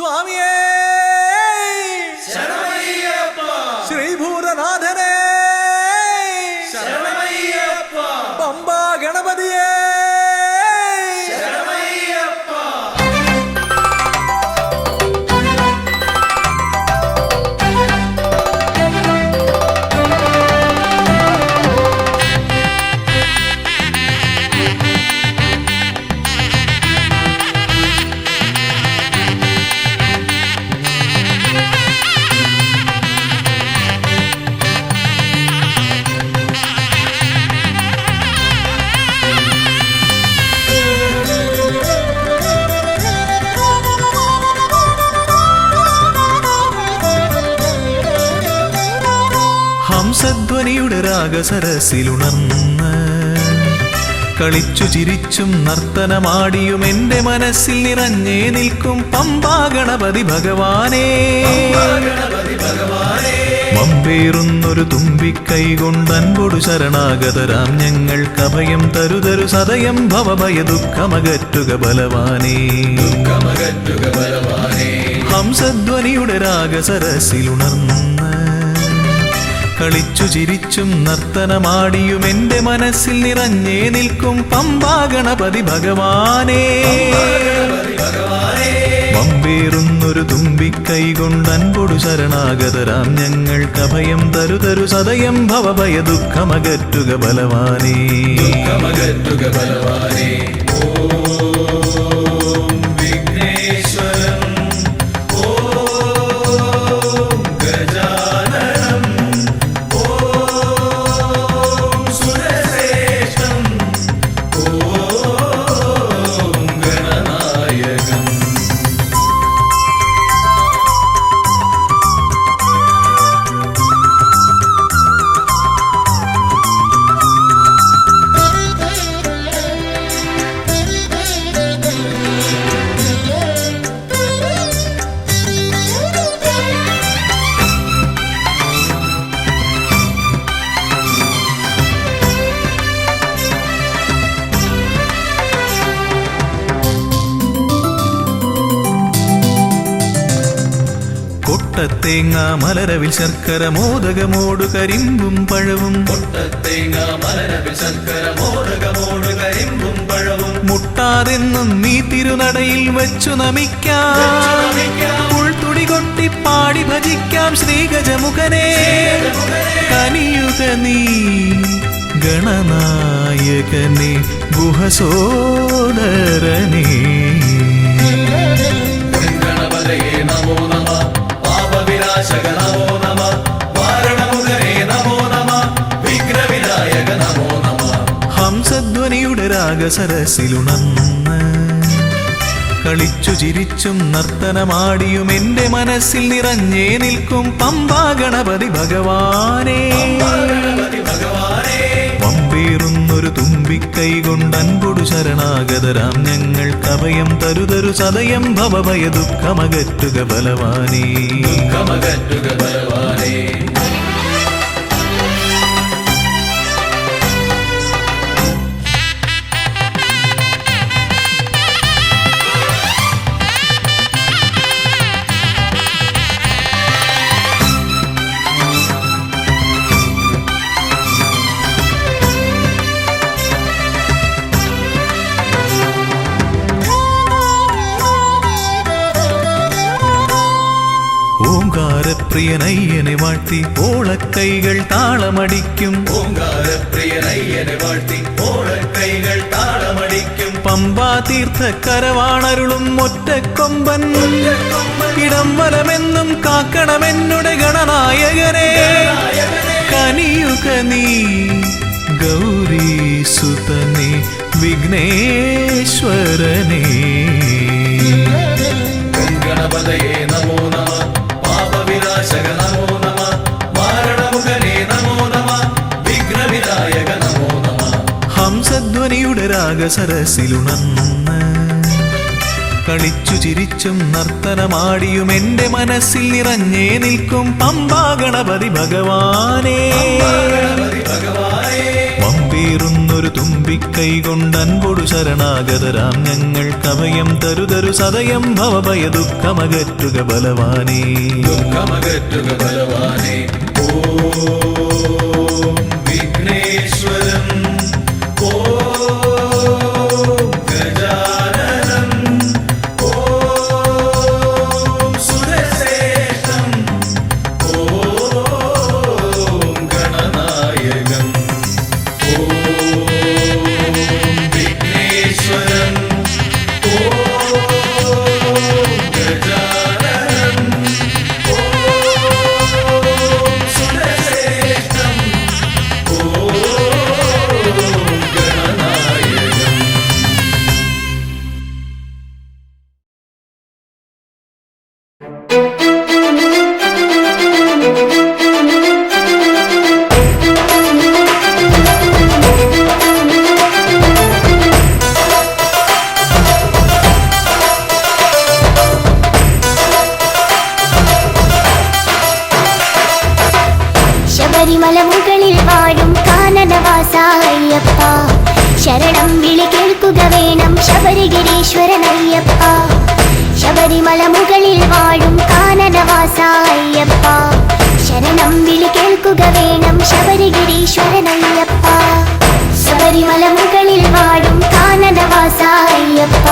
സ്വാമിയേ ശരണമയ്യപ്പ ശ്രീഭൂതനാഥനേ ശരണമയ്യപ്പ പമ്പാ ഗണപതിയേ ശരണമയ്യപ്പ ഹംസധ്വനിയുടെ രാഗസരസിലുണർന്ന് കളിച്ചു ചിരിച്ചും നർത്തനമാടിയും എന്റെ മനസ്സിൽ നിറഞ്ഞേ നിൽക്കും പമ്പാ ഗണപതി ഭഗവാനേ മമ്പേറുന്നൊരു തുമ്പിക്കൈ കൊണ്ടൻപൊടു ശരണാഗതരാം ഞങ്ങൾക്ക് അഭയം തരുതരു സദയം ഭവഭയ ദുഃഖമകറ്റുക ബലവാനേ ഹംസധ്വനിയുടെ രാഗസരസിലുണർന്ന് കളിച്ചു ചിരിച്ചും നർത്തനമാടിയും എന്റെ മനസ്സിൽ നിറഞ്ഞേ നിൽക്കും പമ്പാ ഗണപതി ഭഗവാനേ മമ്പേറുന്നൊരു തുമ്പിക്കൈ കൊണ്ടൻപൊടു ശരണാഗതരാം ഞങ്ങൾക്ക് അഭയം തരുതരു സദയം ഭവഭയ ദുഃഖമകറ്റുക ബലവാനേ ഓം വിഘ്നേശ്വരം ഓം ഗജാനനം ഓം സുരശ്രേഷ്ഠം ഓം ഗണനായകം കൊട്ടത്തേങ്ങ മലരവിൽ ശർക്കര മോദകമോടു കരിമ്പും പഴവും കൊട്ടത്തേങ്ങ മലരവിൽ ശർക്കര മോദകമോട് കരിമ്പും പഴവും മുട്ടാതെന്നും നീ തിരുനടയിൽ വെച്ചു നമിക്കാം ഉൾത്തുടി കൊട്ടി പാടി ഭജിക്കാം ശ്രീഗജമുഖനെ കനിയുക നീ ഗണനായകനെ ഗുഹസോദരനേ ഗണപതയേ നമോ നമഃ പാപവിനാശക നമോ നമഃ വാരണമുഖനേ നമോ നമഃ വിഘ്നവിനായക നമോ നമഃ ഹംസധ്വനിയുടെ രാഗസരസിലുണർന്ന് കളിച്ചു ചിരിച്ചും നർത്തനമാടിയും എന്റെ മനസ്സിൽ നിറഞ്ഞേ നിൽക്കും പമ്പാ ഗണപതി ഭഗവാനേ പമ്പേറുന്നൊരു തുമ്പിക്കൈ കൊണ്ടൻപൊടു ശരണാഗതരാം ഞങ്ങൾക്ക് അഭയം തരുതരു സദയം ഭവഭയ ദുഃഖമകറ്റുക ബലവാനേ ദുഃഖമകറ്റുക ബലവാനേ ഓംകാരപ്രിയനയ്യനെ വാഴ്ത്തി ഓളക്കൈകൾ താളമടിക്കും ഓംകാരപ്രിയനയ്യനെ വാഴ്ത്തി ഓളക്കൈകൾ താളമടിക്കും പമ്പാ തീർത്ഥക്കരവാണരുളും ഒറ്റക്കൊമ്പൻ ഇടം വലമെന്നും കാക്കണമെന്നുടെ ഗണനായകനെ കനിയുക നീ ഗൗരീസുതനെ വിഘ്നേശ്വരനേ ഗണപതയേ നമോ നമഃ പാപവിനാശക നമോ നമഃ വാരണമുഖനേ നമോ നമഃ വിഘ്നവിനായക നമോ നമഃ ഹംസധ്വനിയുടെ രാഗസരസിലുണർന്ന് കളിച്ചു ചിരിച്ചും നർത്തനമാടിയും എന്റെ മനസ്സിൽ നിറഞ്ഞേ നിൽക്കും പമ്പാ ഗണപതി ഭഗവാനേ ഭഗവാനേ പമ്പേറുന്നു ഒരു തുമ്പിക്കൈ കൊണ്ടൻപൊടു ശരണാഗതരാം ഞങ്ങൾക്കഭയം തരുതരു സദയം ഭവഭയ ദുഃഖമകറ്റുക ബലവാനേ. ദുഃഖമകറ്റുക ബലവാനേ. ഓം വിഘ്നേശ്വരം ഓം ഗജാനനം ഓം സുരശ്രേഷ്ഠം ഓം ഗണനായകം. ഓം വിഘ്നേശ്വരം ഓം ഗജാനനം ഓം സുരശ്രേഷ്ഠം ഓം ഗണനായകം. ശബരിമല മുകളിൽ വാഴും കാനനവാസ അയ്യപ്പ, ശരണം വിളി കേൾക്കുക വേണം ശബരിഗിരീശ്വരൻ അയ്യപ്പ. ശബരിമല മുകളിൽ വാഴും കാനനവാസ അയ്യപ്പ, ശരണം വിളി കേൾക്കുക വേണം ശബരിഗിരീശ്വരൻ അയ്യപ്പ. ശബരിമല മുകളിൽ വാഴും കാനനവാസ അയ്യപ്പ,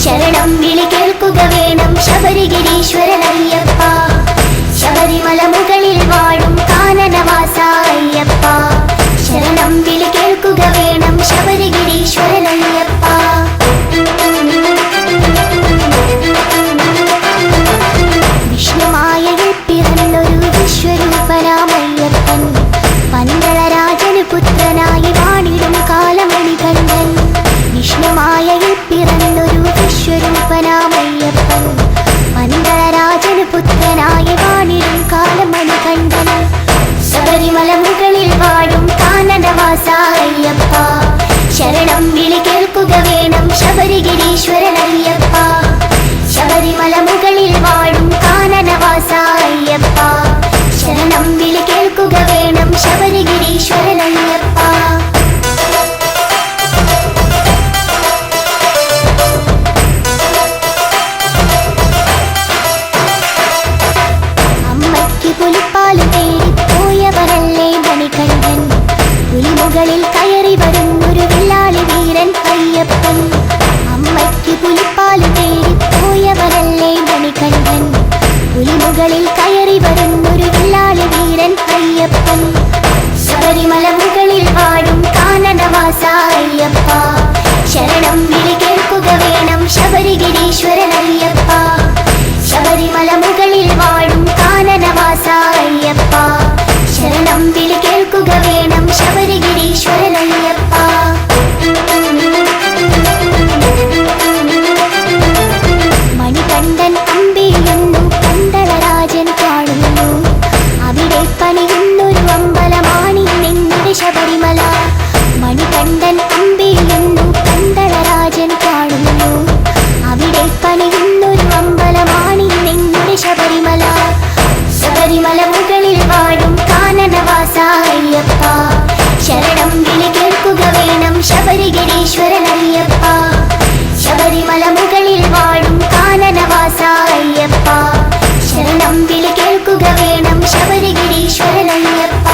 ശരണം വിളി കേൾക്കുക വേണം ശബരിഗിരീശ്വരൻ അയ്യപ്പ. ശബരിമല മുകളിൽ വാഴും കാനനവാസ അയ്യപ്പ, ശരണം വിളി കേൾക്കുക വേണം ശബരിഗിരീശ്വരൻ അയ്യപ്പ. വിഷ്ണുമായയിൽ പിറന്നൊരു വിശ്വരൂപനാമയ്യപ്പൻ, പന്തളരാജനു പുത്രനായി വാണിടും കാലമണികണ്ഠൻ. വിഷ്ണുമായയിൽ പിറന്നൊരു വിശ്വരൂപനാമയ്യപ്പൻ, പന്തളരാജനു പുത്രനായി വാണിടും കാലമണികണ്ഠൻ. ശബരിമല മുകളിൽ വാഴും കാനനവാസ അയ്യപ്പ, ശരണം വിളി കേൾക്കുക വേണം ശബരിഗിരീശ്വരൻ അയ്യപ്പ. ശബരിമല മുകളിൽ വാഴും കാനനവാസ അയ്യപ്പ, ശരണം വിളി കേൾക്കുക വേണം ശബരിഗിരീശ്വരൻ അയ്യപ്പ. അമ്മയ്ക്ക് പുലിപ്പാല് തേടി പോയവരല്ലേ മണികണ്ഠൻ, പുലിമുകളിൽ കയറി വരുന്നൊരു വില്ലാളി വീരൻ അയ്യപ്പൻ. അമ്മയ്ക്ക് പുലിപ്പാല് തേടി പോയവരല്ലേ മണികണ്ഠൻ, പുലിമുകളിൽ കയറി വരുന്നൊരു വില്ലാളി വീരൻ അയ്യപ്പൻ. ശബരിമല മുകളിൽ വാഴും കാനനവാസ അയ്യപ്പ, ശരണം വിളി കേൾക്കുക വേണം ശബരിഗിരീശ്വരൻ അയ്യപ്പ. ശബരിമല മുകളിൽ വാഴും കാനനവാസ അയ്യപ്പ, ശരണം വിളി കേൾക്കുക വേണം ശബരിഗിരീശ്വരൻ അയ്യപ്പ. മണികണ്ഠൻ അമ്പിയുന്നു പന്തളരാജൻ കാണുന്നു, അവിടെ പണിയുന്നൊരു അമ്പലമാണി നിങ്ങളുടെ ശബരിമല. മണികണ്ഠൻ അമ്പിയുന്നു പന്തളരാജൻ കാണുന്നു, അവിടെ പണിയുന്നൊരു അമ്പലമാണി നിങ്ങളുടെ ശബരിമല. ശബരിമല മുകളിൽ വാഴും കാനനവാസ അയ്യപ്പ, ശരണം വിളി കേൾക്കുക വേണം ശബരിഗിരീശ്വരൻ അയ്യപ്പ. ശബരിമല മുകളിൽ വാഴും കാനനവാസ അയ്യപ്പ, ശരണം വിളി കേൾക്കുക വേണം ശബരിഗിരീശ്വരൻ അയ്യപ്പ.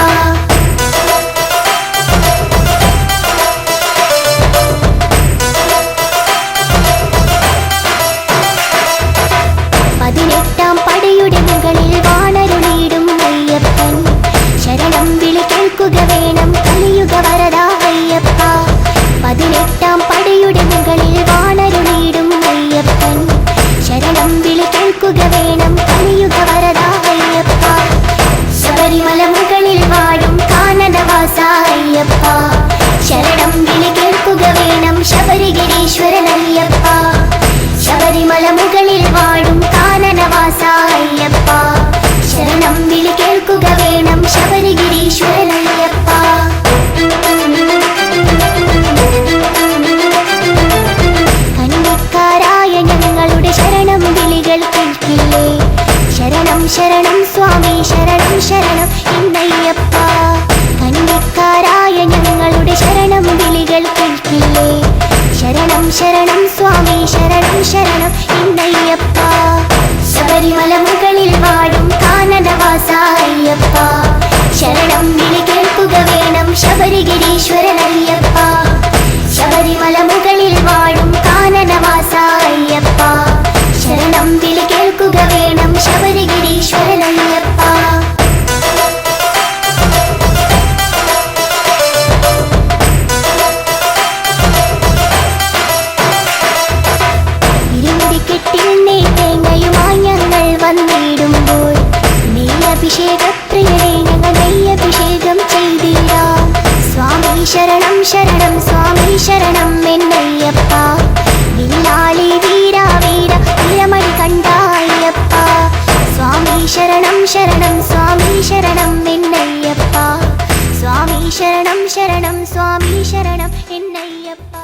പതിനെട്ടാം പടയുടെ മുകളിൽ വാണരുളിയിടും അയ്യപ്പൻ, ശരണം വിളി കേൾക്കുക വേണം കലിയുഗ വരദ അയ്യപ്പ. പതിനെട്ടാം പടയുടെ മുകളിൽ വാണരുളിയിടും അയ്യപ്പൻ, ശരണം വിളി കേൾക്കുക വേണം കലിയുഗ വരദ അയ്യപ്പ. ശബരിമല മുകളിൽ വാഴും കാനനവാസ അയ്യപ്പ, ശരണം വിളി കേൾക്കുക വേണം ശബരിഗിരീശ്വരൻ അയ്യപ്പ. ശബരിമല മുകളിൽ വാഴും കാനനവാസ അയ്യപ്പ, ശരണം വിളി കേൾക്കുക വേണം ശബരിഗിരീശ്വരൻ അയ്യപ്പ. കന്നിക്കാരായ ഞങ്ങളുടെ ശരണം വിളികൾ കേൾക്കില്ലേ, ശരണം ശരണം സ്വാമി ശരണം ശരണം എന്നയ്യപ്പ. കന്നിക്കാരായ ഞങ്ങളുടെ ശരണം വിളി ശരണം സ്വാമി ശരണം ശരണം എന്നയ്യപ്പ ശബരിമല മുകളിൽ വാഴും കാനനവാസ അയ്യപ്പ ശരണം വിളി കേൾക്കുക വേണം ശബരിഗിരീശ്വരനയ്യപ്പ ശബരിമല മുകളിൽ വാഴും കാനനവാസ അയ്യപ്പ ശരണം വിളി കേൾക്കുക വേണം ശബരിഗിരീശ്വരനയ്യപ്പ വന്നിടുമ്പോൾ നെയ്യഭിഷേകപ്രിയനെ ഞങ്ങൾ നെയ്യഭിഷേകം ചെയ്തിടാം സ്വാമി ശരണം ശരണം സ്വാമി ശരണം എന്നയ്യപ്പ വില്ലാളി വീര വീര വീരമണി കണ്ട അയ്യപ്പ സ്വാമി ശരണം ശരണം സ്വാമി ശരണം എന്നയ്യപ്പ സ്വാമി ശരണം ശരണം സ്വാമി ശരണം എന്നയ്യപ്പ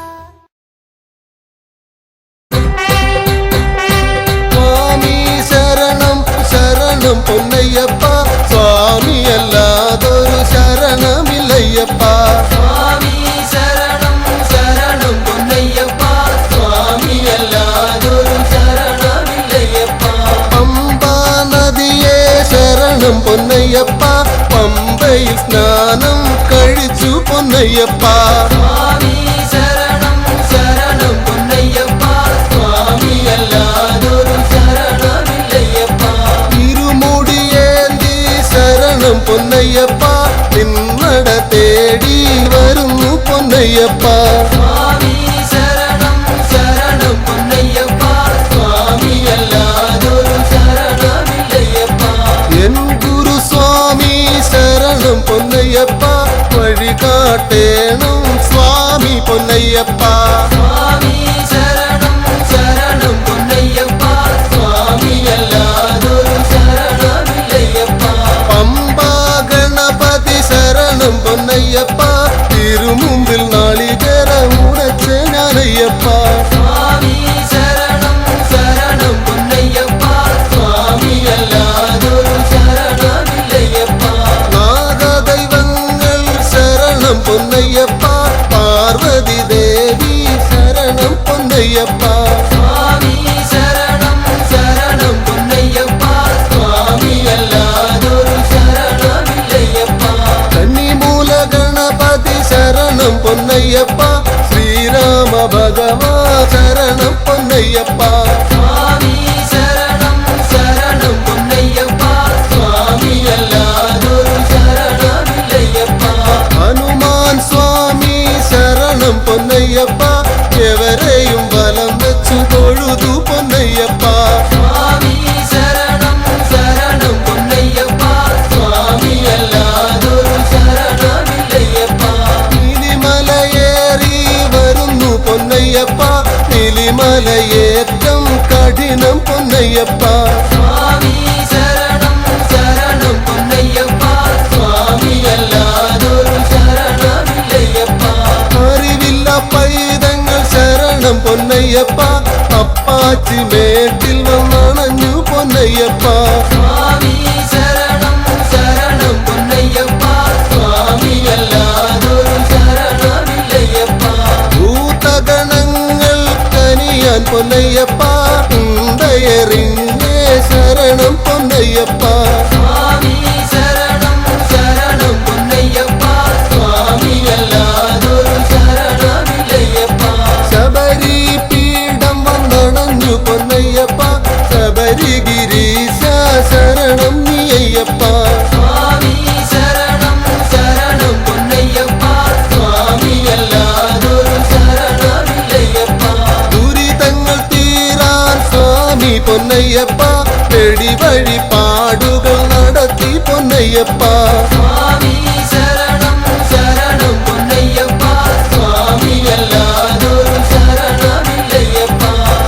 പൊന്നയ്യപ്പ സ്വാമി അല്ലാതൊരു ശരണമില്ലയ്യപ്പ സ്വാമി ശരണം ശരണം പൊന്നയ്യപ്പ സ്വാമി അല്ലാതൊരു ശരണമില്ലയ്യപ്പ പമ്പാ നദിയെ ശരണം പൊന്നയ്യപ്പ പമ്പയിൽ സ്നാനം കഴിച്ചു പൊന്നയ്യപ്പ സ്വാമി ശരണം ശരണം പൊന്നയ്യപ്പ സ്വാമി അല്ലാതൊരു ശരണമില്ലയ്യപ്പ ഇരുമുടിയേന്തി ശരണം പൊന്നയ്യപ്പ നിന്നട തേടി വരുന്നു പൊന്നയ്യപ്പ സ്വാമി ശരണം ശരണം പൊന്നയ്യപ്പ സ്വാമി അല്ലാതൊരു ശരണമില്ലയ്യപ്പ എൻ ഗുരുസ്വാമി ശരണം പൊന്നയ്യപ്പ വഴി കാട്ടേണം സ്വാമി പൊന്നയ്യപ്പ സ്വാമി ശരണം ശരണം പൊന്നയ്യപ്പ സ്വാമി അല്ലാതൊരു ശരണമില്ലയ്യപ്പ പമ്പാ ഗണപതി ശരണം പൊന്നയ്യപ്പ തിരുമുമ്പിൽ നാളികേരം ഉടച്ച ഞാനയ്യപ്പ സ്വാമി ശരണം ശരണം പൊന്നയ്യപ്പ സ്വാമി അല്ലാതൊരു ശരണമില്ലയ്യപ്പ നാഗദൈവങ്ങൾ ശരണം പൊന്നയ്യപ്പ പാർവതി ദേവി ശരണം പൊന്നയ്യപ്പ സ്വാമി ശരണം ശരണം പൊന്നയ്യപ്പ സ്വാമി അല്ലാതൊരു ശരണമില്ലയ്യപ്പ കന്നിമൂല ഗണപതി ശരണം പൊന്നയ്യപ്പ ശ്രീരാമ ഭഗവാ ശരണം പൊന്നയ്യപ്പ സ്വാമി ശരണം ശരണം പൊന്നയ്യപ്പ സ്വാമി അല്ലാതൊരു ശരണമില്ലയ്യപ്പ ഹനുമാൻ സ്വാമി ശരണം പൊന്നയ്യപ്പ എവരെയും വലം വെച്ചു തൊഴുതു പൊന്നയ്യപ്പ സ്വാമി ശരണം ശരണം പൊന്നയ്യപ്പ സ്വാമി അല്ലാതൊരു ശരണമില്ലയ്യപ്പ നീലിമലയേറി വരുന്നു പൊന്നയ്യപ്പ നീലിമലയേറ്റം കഠിനം പൊന്നയ്യപ്പ സ്വാമി ശരണം ശരണം പൊന്നയ്യപ്പ സ്വാമി അല്ലാതൊരു ശരണമില്ലയ്യപ്പ അറിവില്ല പൈതങ്ങൾ ശരണം പൊന്നയ്യപ്പ അപ്പാച്ചി മേട്ടിൽ വന്നണഞ്ഞു പൊന്നയ്യപ്പ സ്വാമി ശരണം ശരണം പൊന്നയ്യപ്പ സ്വാമി അല്ലാതൊരു ശരണമില്ലയ്യപ്പ ഭൂതഗണങ്ങൾ കനിയാൻ പൊന്നയ്യപ്പ ഉണ്ടയറിഞ്ഞേ ശരണം പൊന്നയ്യപ്പ സ്വാമി ശരണം ശരണം പൊന്നയ്യപ്പ സ്വാമി അല്ലാതൊരു ശരണമില്ലയ്യപ്പ ശബരി പീഠം വന്നണഞ്ഞു പൊന്നയ്യപ്പ ശബരിഗിരീശ ശരണം നീയയ്യപ്പ സ്വാമി ശരണം ശരണം പൊന്നയ്യപ്പ സ്വാമി അല്ലാതൊരു ശരണമില്ലയ്യപ്പ ദുരിതങ്ങൾ തീരാൻ സ്വാമി പൊന്നയ്യപ്പ വെടി വഴി പാടുകൾ നടത്തി പൊന്നയ്യപ്പ സ്വാമി ശരണം ശരണം പൊന്നയ്യപ്പ സ്വാമി അല്ലാതൊരു ശരണമില്ലയ്യപ്പ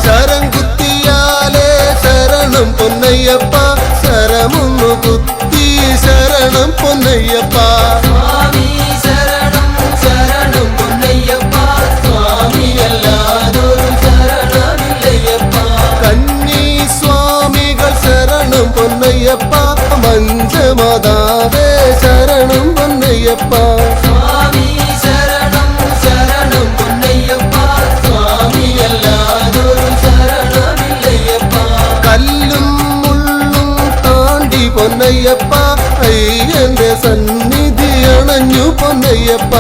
ശരം കുത്തിയാലേ ശരണം പൊന്നയ്യപ്പ ശരമൊന്നു കുത്തി ശരണം പൊന്നയ്യപ്പ സ്വാമി ശരണം ശരണം പൊന്നയ്യപ്പ സ്വാമി അല്ലാതൊരു ശരണമില്ലയ്യപ്പ കന്നി സ്വാമികൾ ശരണം പൊന്നയ്യപ്പ മഞ്ചമതാവേ ശരണം പൊന്നയ്യപ്പ സ്വാമി ശരണം ശരണം പൊന്നയ്യപ്പ സ്വാമി പൊന്നയ്യപ്പ അയ്യന്റെ സന്നിധി അണഞ്ഞു പൊന്നയ്യപ്പ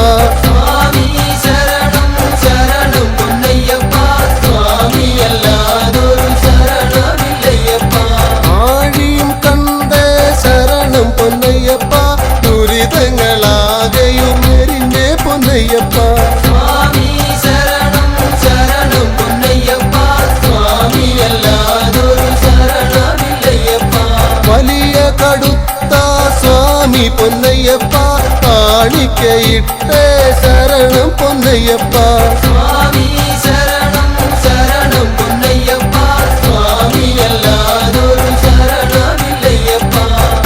സ്വാമി ശരണം ശരണം പൊന്നയ്യപ്പ സ്വാമിയല്ലാതൊരു ശരണമില്ലയ്യപ്പ ആഴിയും കണ്ടേ ശരണം പൊന്നയ്യപ്പ ദുരിതങ്ങളാകെയും എരിഞ്ഞേ പൊന്നയ്യപ്പ സ്വാമി ശരണം ശരണം പൊന്നയ്യപ്പ സ്വാമിയല്ലാതൊരു ശരണമില്ലയ്യപ്പ വലിയ കടുത്ത സ്വാമി പൊന്നയ്യപ്പ കാണിക്കയിട്ടേ ശരണം പൊന്നയ്യപ്പ സ്വാമി ശരണം ശരണം പൊന്നയ്യപ്പ സ്വാമിയല്ലാതൊരു ശരണമില്ലയ്യപ്പ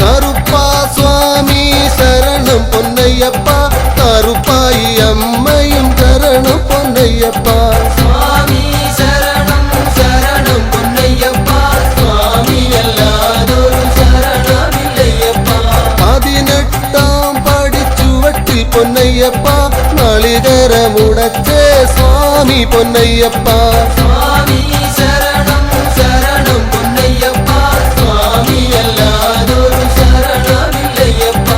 കറുപ്പ സ്വാമി ശരണം പൊന്നയ്യപ്പ കറുപ്പായി അമ്മയും ശരണം പൊന്നയ്യപ്പ സ്വാമി ശരണം ശരണം പൊന്നയ്യപ്പ സ്വാമിയല്ലാതൊരു ശരണമില്ലയ്യപ്പ 18 പടി ചുവട്ടിൽ പൊന്നയ്യപ്പ നാളികേരമുടച്ചേ സ്വാമി പൊന്നയ്യപ്പ സ്വാമി ശരണം ശരണം പൊന്നയ്യപ്പ സ്വാമിയല്ലാതൊരു ശരണമില്ലയ്യപ്പ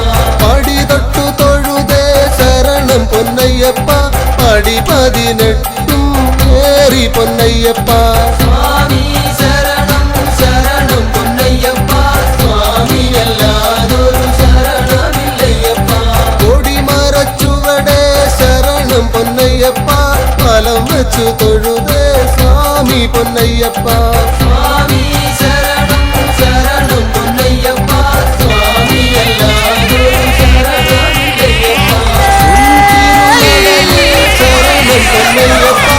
പടി തൊട്ടു തൊഴുതേ ശരണം പൊന്നയ്യപ്പ പടി 18 ഏറി പൊന്നയ്യപ്പ സ്വാമി ശരണം ശരണം പൊന്നയ്യപ്പ സ്വാമിയല്ലാതൊരു ശരണമില്ലയ്യപ്പ കൊടിമരച്ചുവടേ ശരണം പൊന്നയ്യപ്പ ഫലം വെച്ചു തൊഴുതേ സ്വാമി പൊന്നയ്യപ്പ സ്വാമി ശരണം ശരണം പൊന്നയ്യപ്പ സ്വാമിയല്ലാതൊരു ശരണമില്ലയ്യപ്പ ശരണം പൊന്നയ്യപ്പ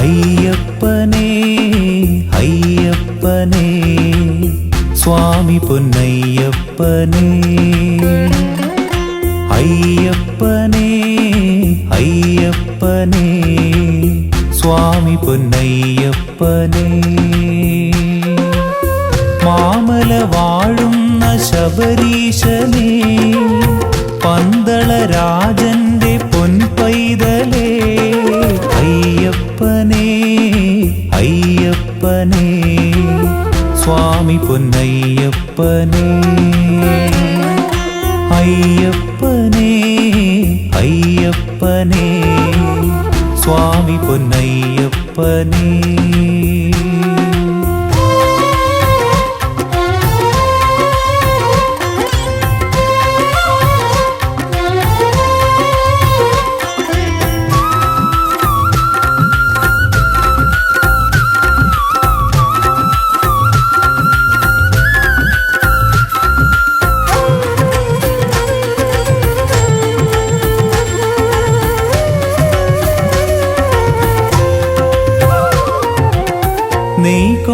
അയ്യപ്പനേ അയ്യപ്പനേ സ്വാമി പൊന്നയ്യപ്പനേ അയ്യപ്പനേ അയ്യപ്പനേ സ്വാമി പൊന്നയ്യപ്പനേ മാമല വാഴുന്ന ശബരീശനേ പന്തളരാജന്റെ പൊൻപൈതലേ അയ്യപ്പനേ അയ്യപ്പനേ സ്വാമി പൊന്നയ്യപ്പനേ അയ്യപ്പനേ അയ്യപ്പനേ സ്വാമി പൊന്നയ്യപ്പനേ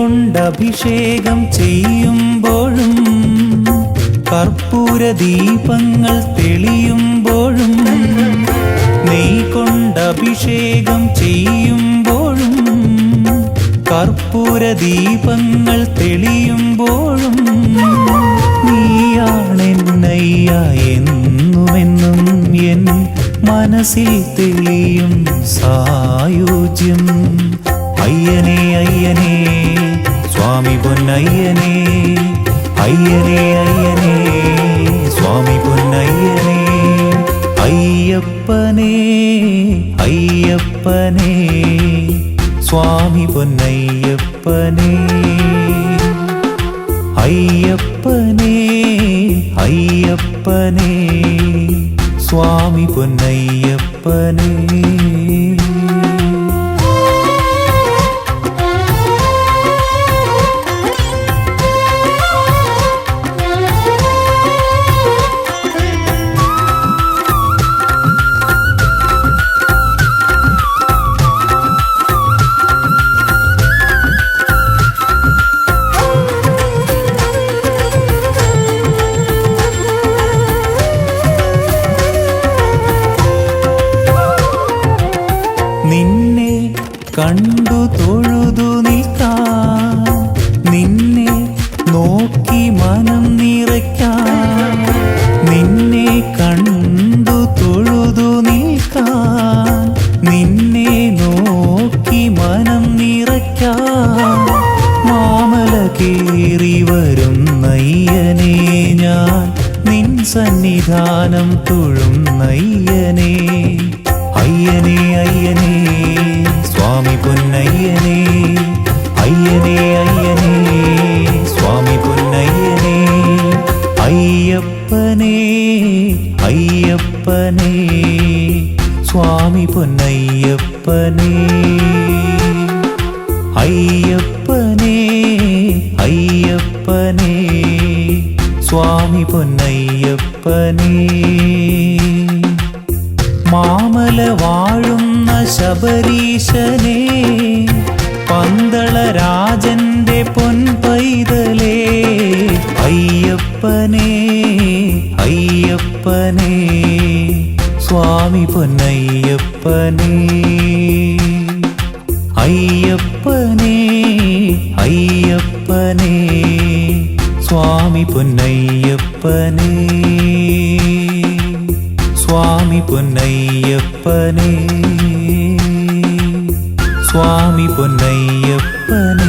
നെയ്കൊണ്ടഭിഷേകം ചെയ്യുമ്പോഴും കർപ്പൂര ദീപങ്ങൾ തെളിയുമ്പോഴും നെയ്കൊണ്ടഭിഷേകം ചെയ്യുമ്പോഴും കർപ്പൂര ദീപങ്ങൾ തെളിയുമ്പോഴും നീയാണെന്നയ്യപ്പ മനസ്സിൽ തെളിയും സായുജ്യം. അയ്യനേ അയ്യനേ സ്വാമി പൊന്നയ്യനേ, അയ്യനേ അയ്യനേ സ്വാമി പൊന്നയ്യനേ. അയ്യപ്പനേ അയ്യപ്പനേ സ്വാമി പൊന്നയ്യപ്പനേ. അയ്യപ്പനേ അയ്യപ്പനേ സ്വാമി പൊന്നയ്യപ്പനേ. നിന്നെ കണ്ടു തൊഴുതു നിൽക്കാൻ, നിന്നെ നോക്കി മനം നിറയ്ക്കാൻ. നിന്നെ കണ്ടു തൊഴുതു നിൽക്കാൻ, നിന്നെ നോക്കി മനം നിറയ്ക്കാൻ. മാമല കേറി വരുന്നയ്യനേ ഞാൻ, നിൻ സന്നിധാനം തൊഴുന്നയ്യനേ. അയ്യനേ അയ്യനേ സ്വാമി പൊന്നയ്യനേ, അയ്യനേ അയ്യനേ സ്വാമി പൊന്നയ്യനേ. അയ്യപ്പനേ അയ്യപ്പനേ സ്വാമി പൊന്നയ്യപ്പനേ. അയ്യപ്പനേ അയ്യപ്പനേ സ്വാമി പൊന്നയ്യപ്പനേ. മാമല വാഴുന്ന ശബരീശനേ, പന്തള രാജന്റെ പൊൻപൈതലേ. അയ്യപ്പനേ അയ്യപ്പനേ സ്വാമി പൊന്നയ്യപ്പനേ. അയ്യപ്പനേ അയ്യപ്പനേ സ്വാമി പൊന്നയ്യപ്പനേ. സ്വാമി പൊന്നയ്യപ്പനേ, സ്വാമി പൊന്നയ്യപ്പനേ.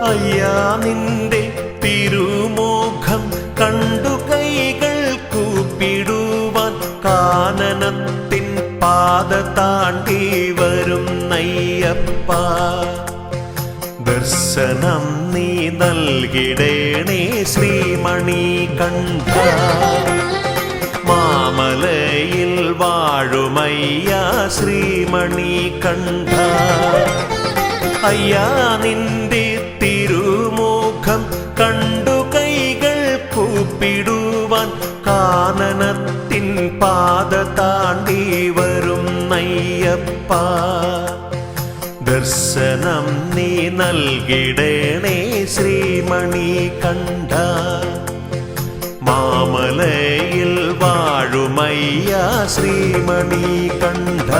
അയ്യാ നിന്റെ തിരുമുഖം കണ്ടു കൈകൾ കൂപ്പിടുവാൻ, കാനനത്തിൻ പാത താണ്ടി വരുന്നയ്യപ്പ. ദർശനം നീ നൽകിടേണേ ശ്രീമണികണ്ഠ. മാമലയിൽ വാഴുമയ്യാ ശ്രീമണികണ്ഠ. അയ്യാ നിന്റെ തിരുമുഖം കണ്ടു കൈകൾ കൂപ്പിടുവാൻ, കാനനത്തിൻ പാത താണ്ടി വരുന്നയ്യപ്പ. ദർശനം നീ നൽകിടേണേ ശ്രീമണികണ്ഠ. മാമലയിൽ വാഴുമയ്യാ ശ്രീമണികണ്ഠ.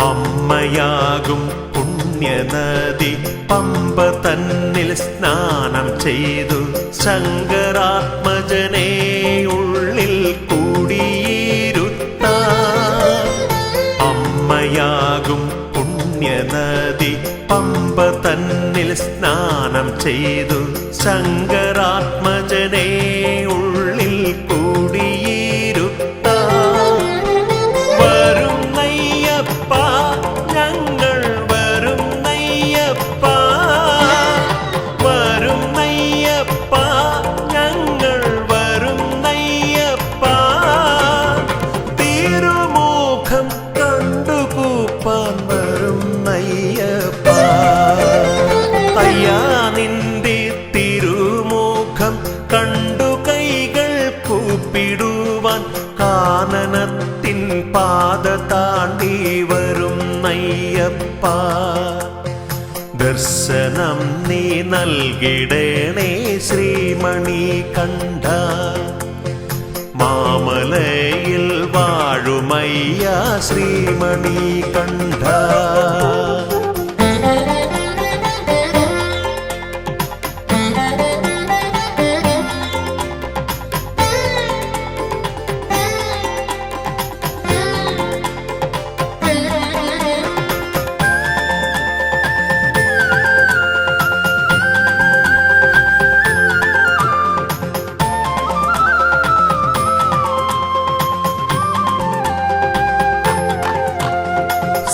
അമ്മയാകും പുണ്യനദി പമ്പ തന്നിൽ സ്നാനം ചെയ്തു, ശങ്കരാത്മജനെ ഉള്ളിൽ കൂടിയിരുത്താൻ. അമ്മയാകും പുണ്യ പുണ്യനദി പമ്പ തന്നിൽ സ്നാനം ചെയ്തു ശങ്കരാത്മജനെ ഉള്ളിൽ കൂടിയിരുത്താൻ വരുന്നയ്യപ്പ ഞങ്ങൾ വരുന്നയ്യപ്പ വരുന്നയ്യപ്പ ഞങ്ങൾ വരുന്നയ്യപ്പ തിരുമുഖം കണ്ടുകൂപ്പാൻ വരുന്നയ്യപ്പ അയ്യാ നിന്റെ തിരുമുഖം കണ്ടു കൈകൾ കൂപ്പിടുവാൻ കാനനത്തിൻ പാത താണ്ടി വരുന്നയ്യപ്പ ദർശനം നീ നൽകിടണേ ശ്രീമണി കണ്ഠ മാമലയിൽ വാഴുമയ്യ ശ്രീമണി കണ്ഠ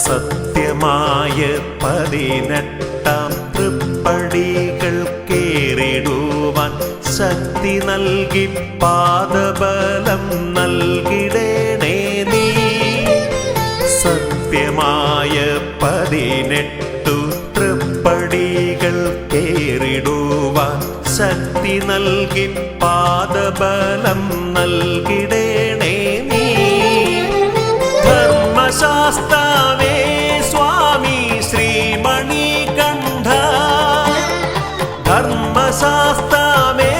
സത്യമായ 18 തൃപ്പടികൾ കേറിടുവാൻ ശക്തി നൽകി പാദബലം നൽകിടണേ നീ സത്യമായ 18 തൃപ്പടികൾ കേറിടുവാൻ ശക്തി നൽകി പാദബലം നൽകിടണേ നീ ധർമ്മശാസ്താവേ സ്വാമി ശ്രീമണി കണ്ഠ ധർമ്മശാസ്താവേ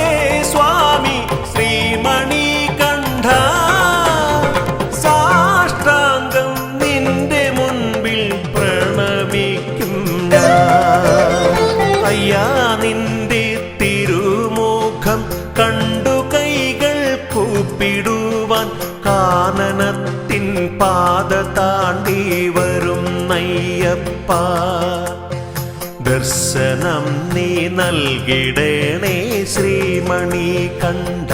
സ്വാമി ശ്രീമണി കണ്ഠ സാഷ്ടാംഗം നിന്റെ മുൻപിൽ പ്രണമിക്കും അയ്യാ നിന്റെ തിരുമുഖം കണ്ടു കൈകൾ കൂപ്പിടുവാൻ കാനനത്തിൻ പാത താണ്ടി വരുന്നയ്യപ്പ ദർശനം നീ നൽകിടണേ ശ്രീമണി കണ്ഠ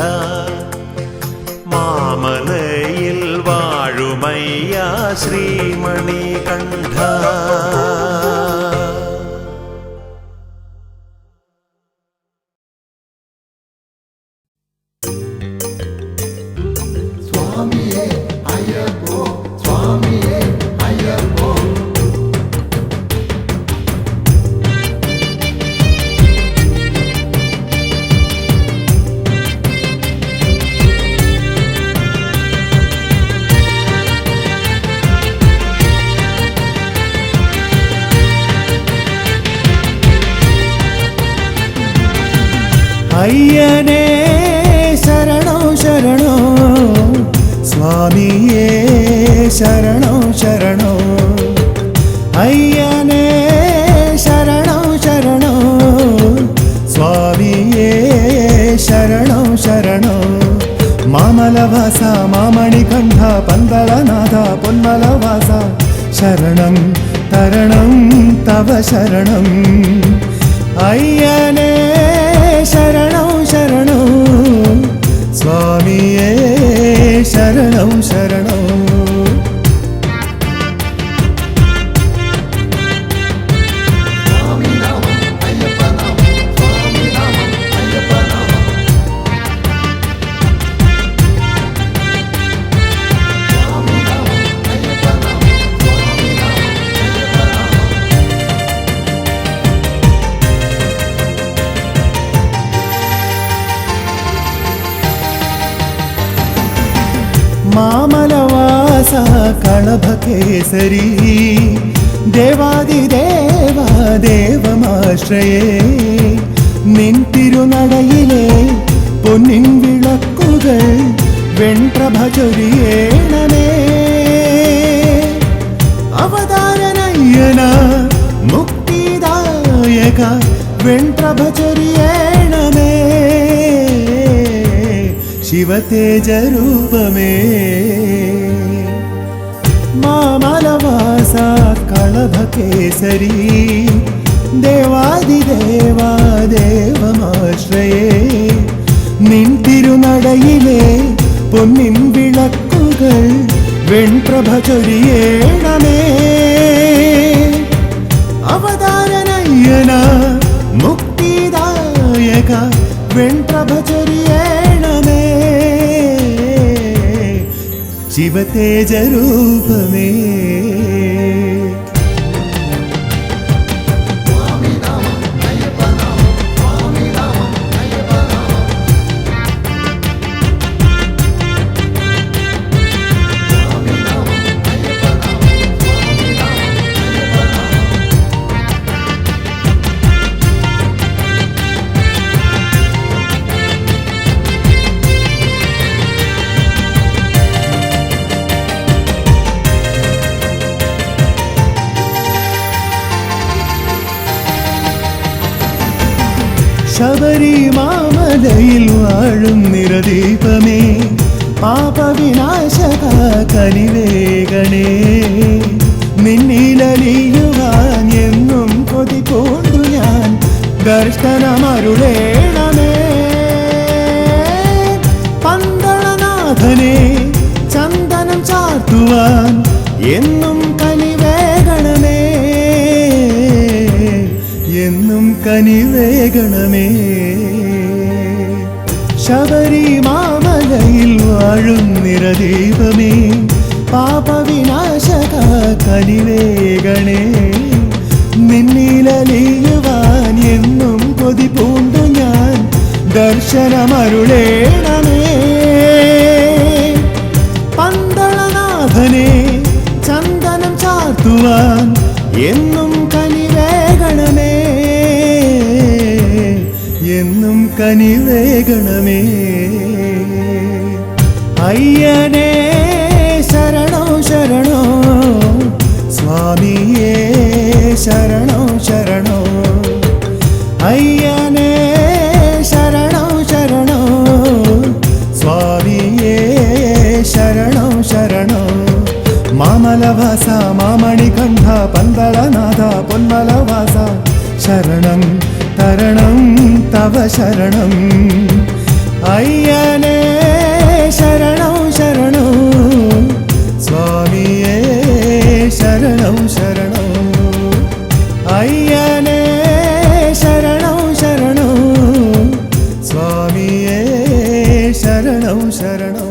മാമലയിൽ വാഴുമയ്യ ശ്രീമണി കണ്ഠ അയ്യനേ ശരണോ ശരണോ സ്വാമിയേ ശരണോ ശരണോ അയ്യനേ ശരണോ ശരണോ സ്വാമിയേ ശരണോ ശരണോ മാമലവാസ മാമണികണ്ഠ പന്തളനാഥ പൊന്മലവാസ ശരണം തരണം തവ ശരണം അയ്യനേ ശരണോ ശരണോ സ്വാമിയേ ശരണോ ശരണോ മാമലവാസ കളഭകേസരി ദേവാദിദേവ ദേവമാശ്രയേ നിൻ തിരുനടയിലെ പൊന്നിൻ വിളക്കുകൾ വെൺപ്രഭ ചൊരിയേണമേ അവതാരനയ്യന മുക്തിദായക വെൺപ്രഭ ചൊരിയേണമേ ശിവതേജരൂപമേ മാമലവാസ കള വല്ലഭകേസരി ദേവാദിദേവാ ദേവമാശ്രയേ നിൻ തിരുനടയിലെ പൊന്നിൻ വിളക്കുകൾ വെൺപ്രഭ ചൊരിയേണമേ അവതാരനയ്യന മുക്തിദായക വെൺപ്രഭ ചൊരിയേണമേ ശിവതേജരൂപമേ ശബരിമാമലയിൽ വാഴും നിരദീപമേ പാപവിനാശക കനിവേഗണേ നിന്നിലലിയുവാൻ എന്നും കൊതി കൊണ്ടു ഞാൻ ദർശനമരുളേണമേ പന്തളനാഥനെ ചന്ദനം ചാർത്തുവാൻ എന്നും കനിവേഗണമേ എന്നും കനിവേഗണമേ ശബരിമാമലയിൽ വാഴും നിരദീപമേ പാപവിനാശക കനിവേഗണേ നിന്നിലലിയുവാൻ എന്നും കൊതി പൂണ്ടു ഞാൻ ദർശനമരുളേണമേ പന്തളനാഥനെ ചന്ദനം ചാർത്തുവാൻ എന്നും കനിവേഗണമേ എന്നും കനിവേഗണമേ അയ്യനേ ശരണോ ശരണോ സ്വാമിയേ ശരണോ ശരണോ അയ്യനേ ശരണോ ശരണോ സ്വാമിയേ ശരണോ ശരണോ മാമലവാസ മാമണികണ്ഠ പന്തളനാഥ പൊന്മലവാസ ശരണം തരണം തവ ശരണം അയ്യനേ ശരണം ശരണോ സ്വാമിയേ ശരണം ശരണോ അയ്യനേ ശരണം ശരണോ സ്വാമിയേ ശരണം ശരണോ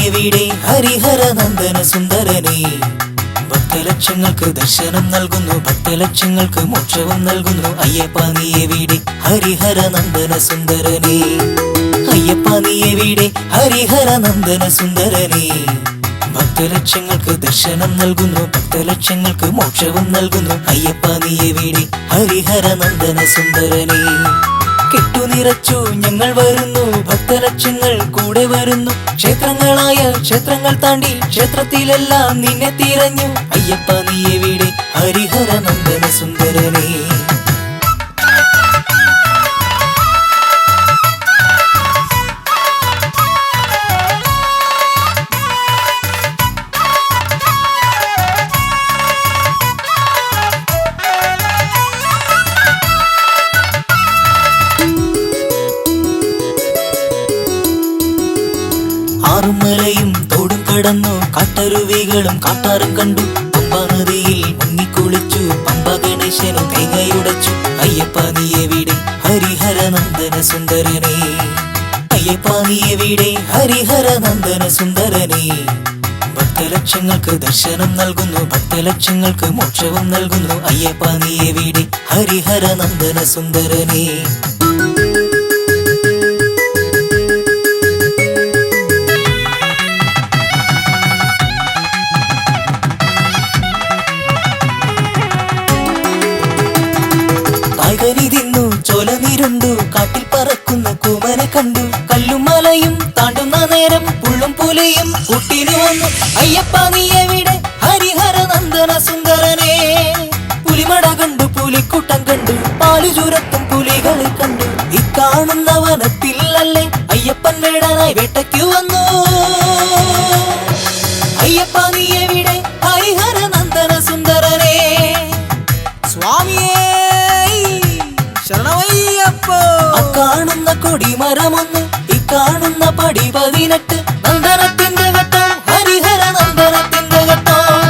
എവിടെ ഹരിഹര നന്ദന സുന്ദരനേ ഭക്തലക്ഷങ്ങൾക്ക് ദർശനം നൽകുന്നു ഭക്തലക്ഷങ്ങൾക്ക് മോക്ഷവും നൽകുന്നു അയ്യപ്പ നീ എവിടെ ഹരിഹര നന്ദന സുന്ദരനേ അയ്യപ്പ നീ എവിടെ ഹരിഹര നന്ദന സുന്ദരനേ ഭക്തലക്ഷങ്ങൾക്ക് ദർശനം നൽകുന്നു ഭക്തലക്ഷങ്ങൾക്ക് മോക്ഷവും നൽകുന്നു അയ്യപ്പ നീ എവിടെ ഹരിഹര നന്ദന സുന്ദരനേ കെട്ടുനിറച്ചു ഞങ്ങൾ വരുന്നു ഭക്തലക്ഷങ്ങൾ കൂടെ വരുന്നു ക്ഷേത്രങ്ങളായ ക്ഷേത്രങ്ങൾ താണ്ടി ക്ഷേത്രത്തിലെല്ലാം നിന്നെ തിരഞ്ഞു അയ്യപ്പ നീ എവിടെ ഹരിഹര നന്ദന സുന്ദരനേ ആറുമലയും തോടും കടന്നു കാട്ടരുവികളും കാട്ടാറും കണ്ടു പമ്പ നദിയിൽ മുങ്ങിക്കുളിച്ചു പമ്പ ഗണേശനും തേങ്ങയുടച്ചു അയ്യപ്പ നീ എവിടെ ഹരിഹര നന്ദന സുന്ദരനേ അയ്യപ്പ നീ എവിടെ ഹരിഹര നന്ദന സുന്ദരനേ ഭക്തലക്ഷങ്ങൾക്ക് ദർശനം നൽകുന്നു ഭക്തലക്ഷങ്ങൾക്ക് മോക്ഷവും നൽകുന്നു അയ്യപ്പ നീ എവിടെ ഹരിഹര നന്ദന സുന്ദരനേ പുലിയും കുട്ടിനു വന്നു. അയ്യപ്പ നീ എവിടെ ഹരിഹര നന്ദന സുന്ദരനെ. പുലിമട കണ്ടു പുലിക്കൂട്ടം കണ്ടു പാലു ചുരത്തും പുലികളെ കണ്ടു. ഇക്കാണുന്ന വനത്തിൽ അല്ലേ അയ്യപ്പൻ വേടനായി വേട്ടയ്ക്കു വന്നു. അയ്യപ്പ നീ എവിടെ ഹരിഹര നന്ദന സുന്ദരനെ. സ്വാമിയേ ശരണമയ്യപ്പ. കാണുന്ന കൊടിമരമൊന്ന് ഇക്കാണുന്ന പടി 18 നന്ദനത്തിന്റെ ഘട്ടം ഹരിഹര നന്ദനത്തിന്റെ ഘട്ടം.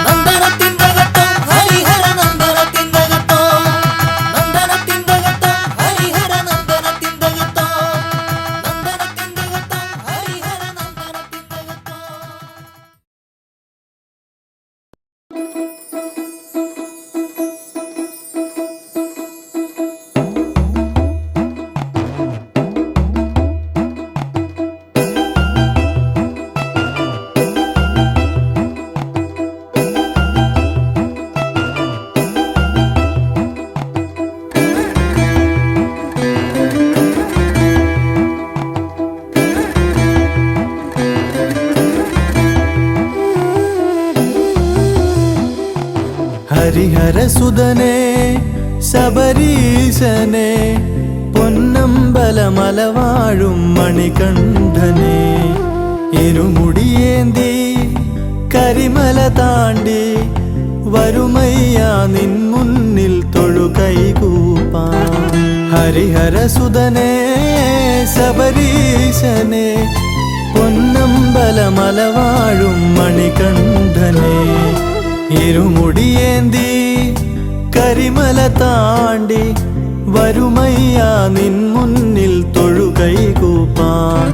നന്ദനത്തിന്റെ ഘട്ടം ഹരിഹര നന്ദനത്തിന്റെ ഘട്ടം. നന്ദനത്തിന്റെ ഘട്ടം ഹരിഹര നന്ദനത്തിന്റെ ഘട്ടം. നന്ദനത്തിന്റെ ഘട്ടം ഹരിഹര നന്ദനത്തിന്റെ ഘട്ടം. ഹരിഹരസുതനെ ശബരീശനെ പൊന്നമ്പലമലവാഴും മണികണ്ഠനെ ഇരുമുടിയേന്തി കരിമല താണ്ടി വരുമയ്യ നിൻ മുന്നിൽ തൊഴുകൈകൂപ്പാൻ. ഹരിഹരസുതനെ ശബരീശനെ പൊന്നമ്പലമലവാഴും മണികണ്ഠനെ ഇരുമുടിയേന്തി കരിമല താണ്ടി വരുമയ്യ നിൻ മുന്നിൽ തൊഴുകൈകൂപ്പാൻ.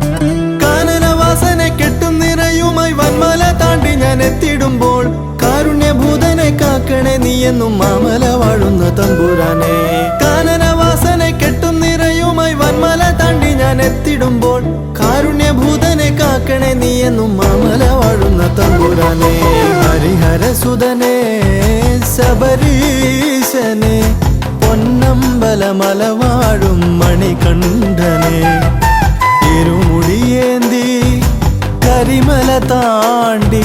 കാനനവാസനെ കെട്ടും നിറയുമായി വന്മല താണ്ടി ഞാൻ എത്തിടുമ്പോൾ കാരുണ്യഭൂതനെ കാക്കണേ നീയെന്നും മാമല വാഴുന്ന തമ്പുരാനെ. കാനനവാസനെ കെട്ടും നിറയുമായി വന്മല താണ്ടി ഞാൻ എത്തിടുമ്പോൾ കാരുണ്യഭൂതനെ കാക്കണേ നീയെന്നും മാമല വാഴുന്ന തമ്പുരാനെ. ഹരിഹരസുതനെ ശബരീശനെ പൊന്നമ്പലമലവാഴും മണികണ്ഠനെ ഇരുമുടിയേന്തി കരിമല താണ്ടി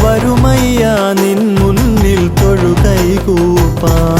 വരുമയ്യ നിൻ മുന്നിൽ തൊഴുകൈകൂപ്പാൻ.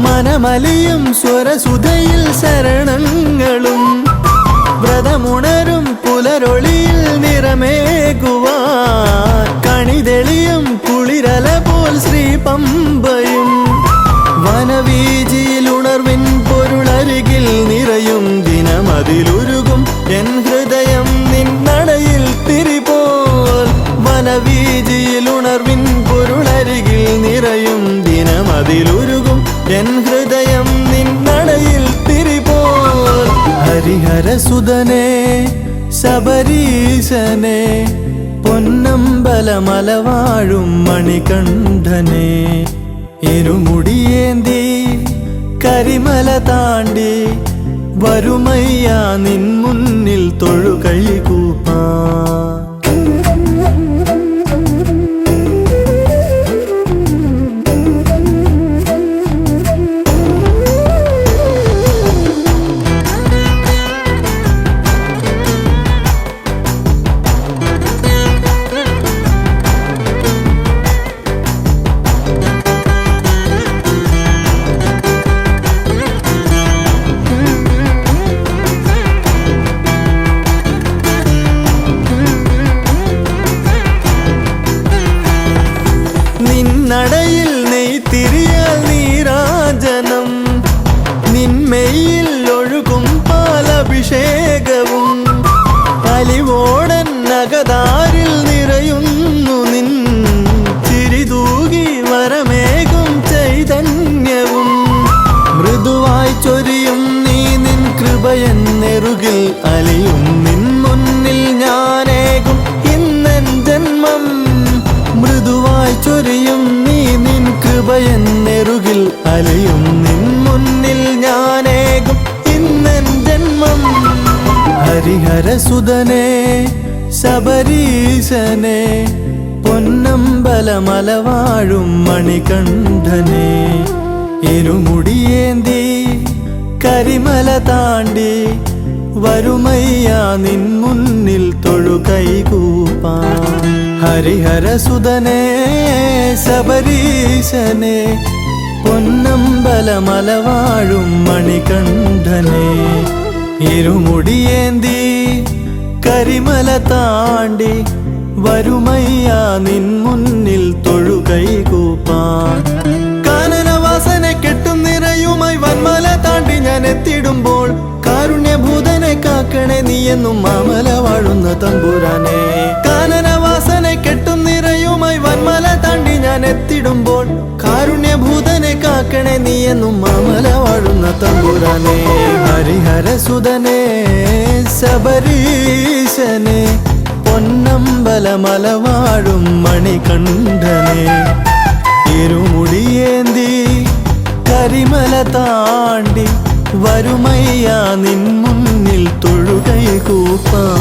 മനമലിയും സ്വരസുധയിൽ ശരണങ്ങളും വ്രതമുണരും പുലരൊളിയിൽ നിറമേകുവാൻ കണിതെളിയും കുളിരല പോൽ ശ്രീ പമ്പയും വനവീജിയിൽ ഉണർവിൻ പൊരുളരികിൽ നിറയും ദിനമതിലുരുകും എൻ ഹൃദയം നിന്നടയിൽ തിരിപോൽ. വനവീജിയിൽ ഉണർവിൻ പൊരുളരികിൽ നിറയും ദിനമതിലുരുകും എൻ ഹൃദയം നിന്നടയിൽ തിരിപോൽ. ഹരിഹരസുതനെ ശബരീശനെ പൊന്നമ്പലമലവാഴും മണികണ്ഠനെ ഇരുമുടിയേന്തി കരിമല താണ്ടി വരുമയ്യ നിൻ മുന്നിൽ തൊഴുകൈകൂപ്പാൻ. നടയിൽ നെയ്ത്തിരിയാൽ നീരാജനം നിന്മയിൽ ഒഴുകും പാലഭിഷേകവും അലിവോടൻ നഗതാരിൽ നിറയുന്നു നിൻ ചിരിതൂകി വരമേകും ചൈതന്യവും മൃദുവായി ചൊരിയും നീ നിൻ കൃപയെന്നെറുകിൽ ഹരിഹരസുതനേ ശബരീശനെ പൊന്നമ്പലമലവാഴും മണികണ്ഠനെ ഇരുമുടിയേന്തി കരിമല താണ്ടി വരുമയ്യ നിൻ മുന്നിൽ തൊഴുകൈകൂപ്പാൻ ഹരിഹരസുതനേ ശബരീശനെ പൊന്നമ്പലമലവാഴും മണികണ്ഠനെ ഇരുമുടിയേന്തി കരിമല താണ്ടി വരുമയ്യ നിൻ മുന്നിൽ തൊഴുകൈകൂപ്പാൻ കാനനവാസനെ കെട്ടും നിറയുമായി വന്മല താണ്ടി ഞാൻ എത്തിടുമ്പോൾ കാരുണ്യഭൂതനെ കാക്കണേ നീ എന്നും മാമല വാഴുന്ന തമ്പുരാനെ കാനനവാസനെ കെട്ടും നിറയുമായി വന്മല താണ്ടി ഞാൻ എത്തിടുമ്പോൾ കാരുണ്യഭൂതനെ കാക്കണേ നീ എന്നും മാമല വാഴുന്ന തമ്പുരാനെ ഹരിഹരസുതനേ ശബരീശനെ പൊന്നമ്പലമലവാഴും മണികണ്ഠനെ ഇരുമുടിയേന്തി കരിമല താണ്ടി വരുമയ്യ നിൻ മുന്നിൽ തൊഴുകൈകൂപ്പാൻ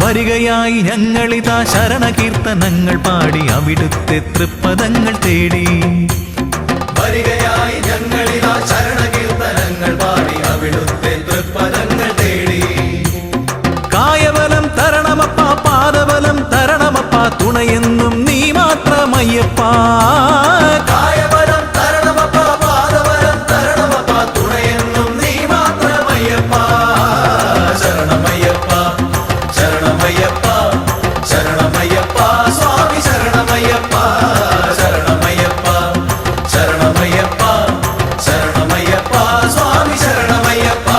വരികയായി ഞങ്ങളിതാ ശരണകീർത്തനങ്ങൾ പാടി അവിടുത്തെ തൃപ്പദങ്ങൾ തേടി വരികയായി ഞങ്ങളിതാ ശരണകീർത്തനങ്ങൾ പാടി അവിടുത്തെ തൃപ്പദങ്ങൾ തേടി കായബലം തരണമപ്പ പാദബലം തരണമപ്പ തുണയെന്നും നീ മാത്രമയ്യപ്പ കായബലം തരണമപ്പ പാദബലം തരണമപ്പ തുണയെന്നും നീ മാത്രമയ്യപ്പ ശരണമയ്യപ്പ ശരണമയ്യപ്പ ശരണമയ്യപ്പ സ്വാമി ശരണമയ്യപ്പ ശരണമയ്യപ്പ ശരണമയ്യപ്പ ശരണമയ്യപ്പ സ്വാമി ശരണമയ്യപ്പ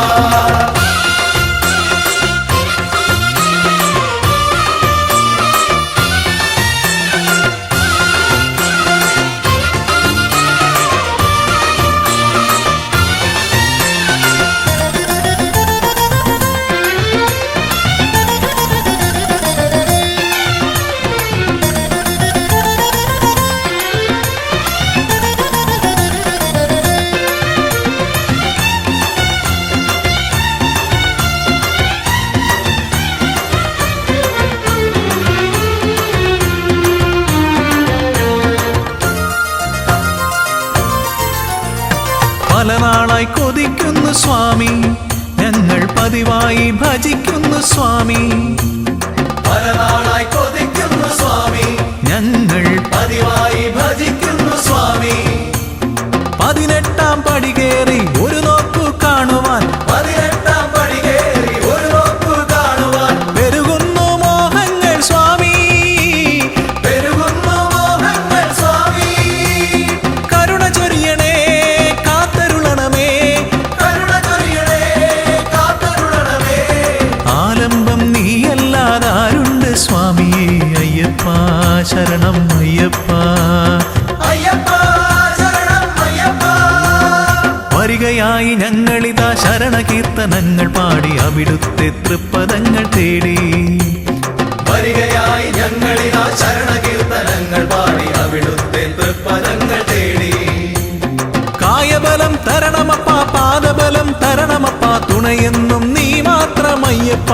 പല നാളായി കൊതിക്കുന്നു സ്വാമി ഞങ്ങൾ പതിവായി ഭജിക്കുന്നു സ്വാമി പല നാളായി കൊതിക്കുന്നു സ്വാമി ഞങ്ങൾ പതിവായി ഭജിക്കുന്നു സ്വാമി 18-ാം പടി കയറി ഒരു നോക്കു കാണുവാൻ 18-ാം പടി കയറി ഒരു നോക്കു കാണുവാൻ പെരുകുന്നു മോഹങ്ങൾ സ്വാമി പെരുകുന്നു മോഹങ്ങൾ സ്വാമി കരുണ ചൊരിയണേ കാത്തരുളണമേ കരുണ ചൊരിയണേ കാത്തരുളണമേ ആലംബം നീയല്ലാതാരുണ്ട് സ്വാമി അയ്യപ്പ ശരണം അയ്യപ്പ അയ്യപ്പ ശരണം അയ്യപ്പ വരികയായി ഞങ്ങളിതാ ശരണകീർത്തനങ്ങൾ പാടി അവിടുത്തെ തൃപ്പദങ്ങൾ തേടി വരികയായി ഞങ്ങളിതാ ശരണകീർത്തനങ്ങൾ പാടി അവിടുത്തെ തൃപ്പദങ്ങൾ തേടി കായബലം തരണമപ്പ പാദബലം തരണമപ്പ തുണയെന്നും നീ മാത്രമയ്യപ്പ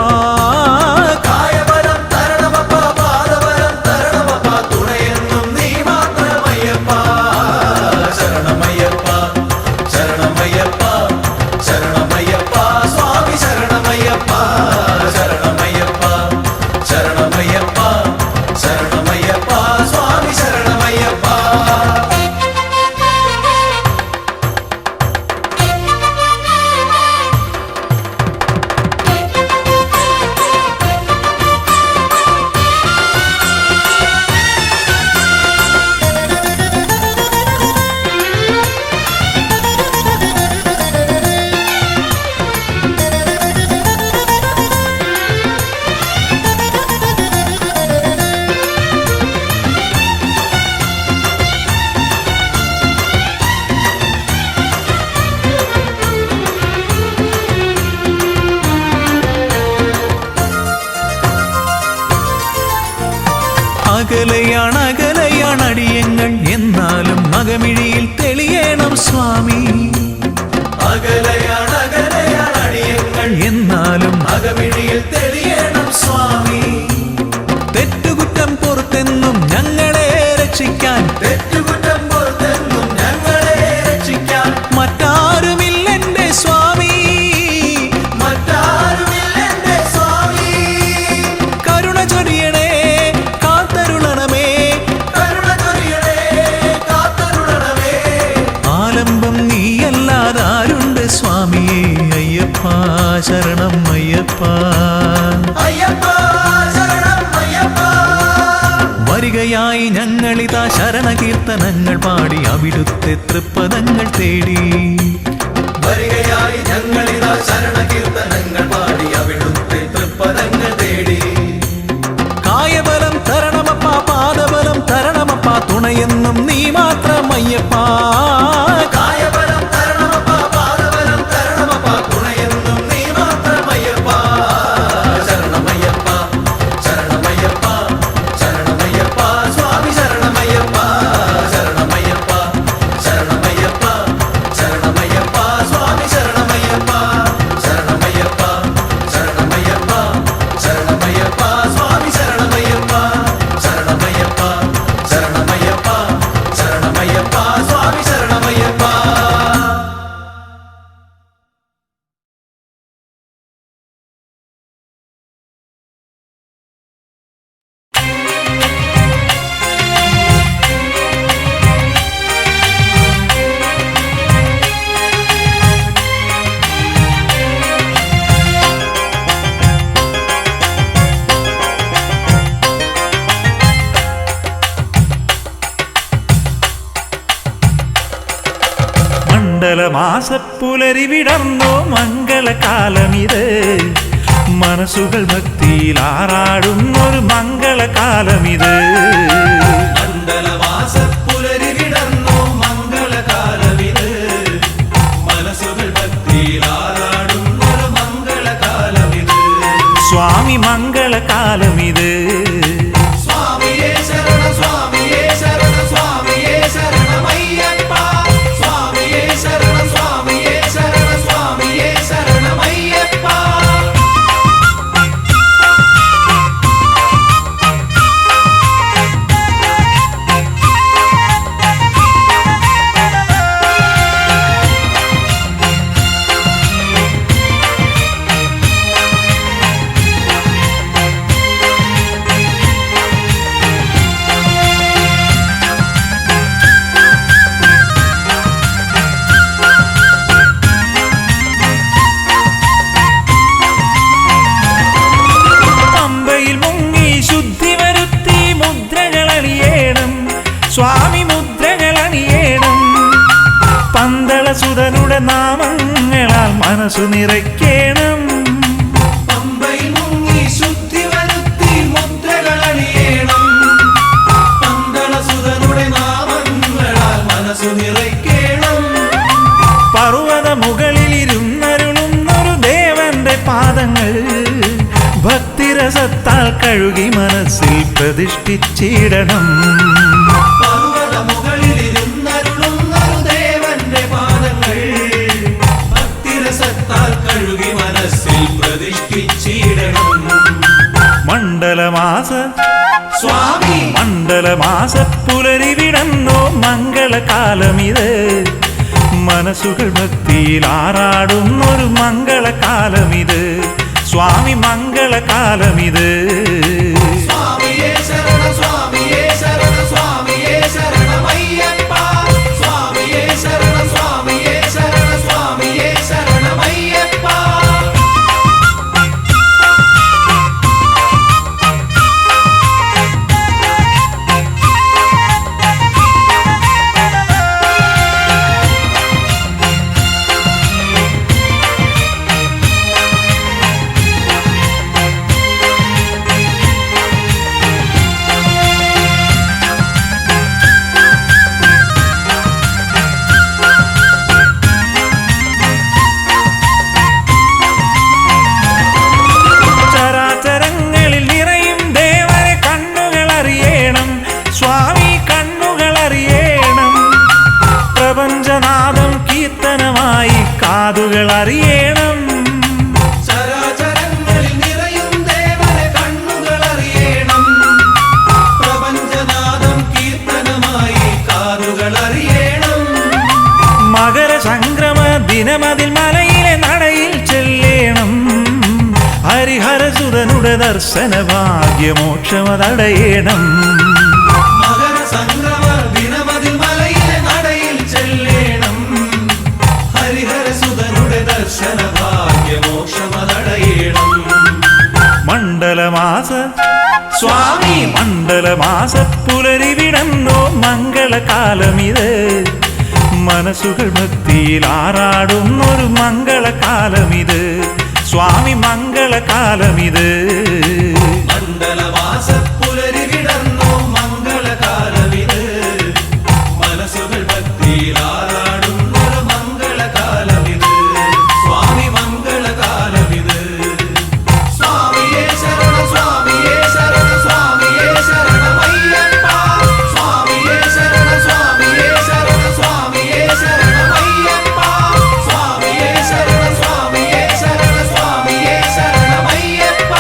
കായബലം തരണമപ്പ പാദബലം തരണമപ്പ തുണയെന്നും നീ മാത്രമയ്യപ്പ ശരണമയ്യപ്പ ശരണമയ്യപ്പ ശരണമയ്യപ്പ സ്വാമി ശരണമയ്യപ്പ ശരണമയ്യപ്പ ശരണമയ്യപ്പ ശരണമയ്യപ്പ സ്വാമി ശരണമയ്യപ്പ ശരണമയ്യപ്പ അകലെയാണ് അകലെയാണ് അടിയങ്ങൾ എന്നാലും മകമിഴിയിൽ തെളിയണം സ്വാമി. അകലെയാണ് അകലെയാണ് അടിയങ്ങൾ എന്നാലും അകമിഴിയിൽ തെളിയണം സ്വാമി. തെറ്റുകുറ്റം പുറത്തെന്നും ഞങ്ങളെ രക്ഷിക്കാൻ തെറ്റുകുറ്റം പുറത്തെന്നും ഞങ്ങളെ രക്ഷിക്കാൻ മറ്റാരുമില്ലെന്റെ സ്വാമി. മറ്റാരുമില്ലെന്റെ സ്വാമി. കരുണ ചൊരിയണേ കാത്തരുളണമേ, കരുണ ചൊരിയണേ കാത്തരുളണമേ. ആലംബം നീയല്ലാതാരുണ്ട് സ്വാമിയേ. അയ്യപ്പ ശരണം അയ്യപ്പ. അയ്യപ്പ ശരണം അയ്യപ്പ. വരികയായി ഞങ്ങളിതാ ശരണകീർത്തനങ്ങൾ പാടി അവിടുത്തെ തൃപ്പദങ്ങൾ തേടി. വരികയായി ഞങ്ങളിതാ ശരണകീർത്തനങ്ങൾ പാടി അവിടുത്തെ തൃപ്പദങ്ങൾ തേടി. കായബലം തരണമപ്പ പാദബലം തരണമപ്പ തുണയെന്നും നീ മാത്രം അയ്യപ്പ. കായബലം തരണമപ്പ പാദബലം തരണമപ്പ തുണയെന്നും നീ മാത്രം അയ്യപ്പ. ശരണമയ്യപ്പ ശരണമയ്യപ്പ ശരണമയ്യപ്പ സ്വാമി ശരണമയ്യപ്പ. ശരണമയ്യപ്പ ശരണമയ്യപ്പ ശരണമയ്യപ്പ സ്വാമി ശരണമയ്യപ്പ. ശരണമയ്യപ്പ ശരണമയ്യപ്പ ശരണമയ്യപ്പ സ്വാമി ശരണമയ്യപ്പ. ശരണമയ്യപ്പ ശരണമയ്യപ്പ ശരണമയ്യപ്പ സ്വാമി ശരണമയ്യപ്പ. മണ്ഡലമാസപ്പുലരി വിടർന്നോ മംഗളകാലമിത്. മനസ്സുകൾ ഭക്തിയിൽ ആറാടുന്നൊരു മംഗളകാലമിത്. മണ്ഡലമാസപ്പുലരി വിടർന്നോ മംഗളകാലമിത്. മനസ്സുകൾ ഭക്തിയിൽ ആറാടുന്നൊരു മംഗളകാലമിത്. സ്വാമി മംഗളകാലമിത്. സ്വാമിയേ ശരണം സ്വാമിയേ ശരണം സ്വാമിയേ ശരണമയ്യപ്പ. സ്വാമിയേ ശരണം സ്വാമിയേ ശരണം സ്വാമിയേ ശരണമയ്യപ്പ. പമ്പയിൽ മുങ്ങി ശുദ്ധി വരുത്തി മുദ്രകളണിയേണം സ്വാമി മുദ്രകളണിയേണം. പന്തളസുതനുടെ നാമങ്ങളാൽ മനസ്സു നിറയ്ക്കേണം. പമ്പയിൽ മുങ്ങി ശുദ്ധി വരുത്തി മുദ്രകളണിയേണം. പന്തളസുതനുടെ നാമങ്ങളാൽ മനസ്സു നിറയ്ക്കേണം. പർവ്വത മുകളിലിരുന്നരുളുന്നൊരു ദേവന്റെ പാദങ്ങൾ ഭക്തിരസത്താൽ കഴുകി മനസ്സിൽ പ്രതിഷ്ഠിച്ചിടണം. പർവ്വത മുകളിലിരുന്നരുളുന്നൊരു ദേവന്റെ പാദങ്ങൾ ഭക്തിരസത്താൽ കഴുകി മനസ്സിൽ പ്രതിഷ്ഠിച്ചിടണം. മണ്ഡലമാസ സ്വാമി മണ്ഡലമാസപ്പുലരി വിടന്നോ മംഗളകാലമിത്. മനസ്സുകൾ ഭക്തിയിൽ ആറാടുന്നൊരു മംഗളകാലമിത്. സ്വാമി മംഗളകാലമിത്. സ്വാമിയേ ശരണം സ്വാമിയേ ശരണം സ്വാമിയേ ശരണമയ്യപ്പ. സ്വാമിയേ ശരണം സ്വാമിയേ ശരണം സ്വാമിയേ ശരണമയ്യപ്പ. ഹരിഹരസുരനുടെ ദർശന ഭാഗ്യമോക്ഷമതടയേണം. മകര സംക്രമ ദിനമതിൽ മലയിലെ നടയിൽ ചെല്ലേണം. ഹരിഹരസുതനുടെ ദർശന ഭാഗ്യമോക്ഷമതടയേണം. മണ്ഡലമാസ സ്വാമി മണ്ഡലമാസ പുലരി വിടന്നോ മംഗളകാലമിത്. മനസ്സുകൾ ഭക്തിയിൽ ആറാടുന്നൊരു മംഗളകാലമിത്. സ്വാമി മംഗളകാലമിത്. മണ്ഡലമാസ പുലരി വിടർന്നോ മംഗളകാലമിത്. മനസ്സുകൾ ഭക്തിയിൽ ആറാടുന്നൊരു മംഗളകാലമിത്. സ്വാമി മംഗളകാലമിത്. സ്വാമിയേ ശരണം സ്വാമിയേ ശരണം സ്വാമിയേ ശരണമയ്യപ്പ. സ്വാമിയേ ശരണം സ്വാമിയേ ശരണം സ്വാമിയേ ശരണമയ്യപ്പ. സ്വാമിയേ ശരണം സ്വാമിയേ ശരണം സ്വാമിയേ ശരണമയ്യപ്പ.